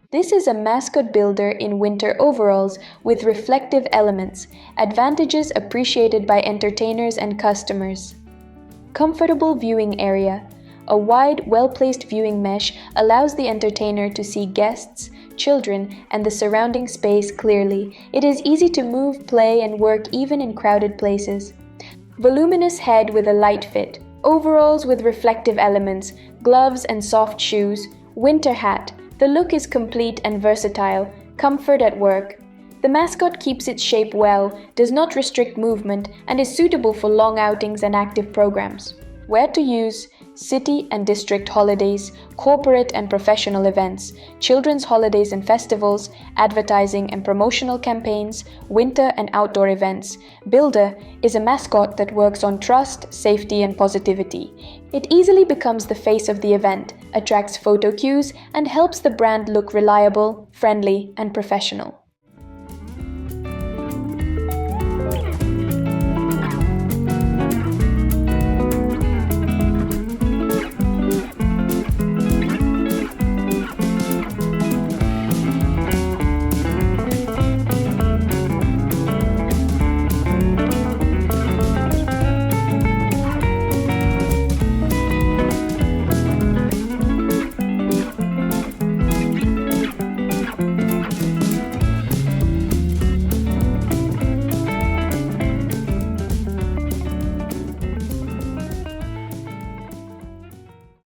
This is a mascot builder in winter overalls with reflective elements, advantages appreciated by entertainers and customers. Comfortable viewing area. A wide, well-placed viewing mesh allows the entertainer to see guests, children, and the surrounding space clearly. It is easy to move, play, and work even in crowded places. Voluminous head with a light fit. Overalls with reflective elements, gloves and soft shoes, winter hat. The look is complete and versatile, comfort at work. The mascot keeps its shape well, does not restrict movement, and is suitable for long outings and active programs. Where to use: city and district holidays, corporate and professional events, children's holidays and festivals, advertising and promotional campaigns, winter and outdoor events. Builder is a mascot that works on trust, safety, and positivity. It easily becomes the face of the event, attracts photo cues, and helps the brand look reliable, friendly, and professional.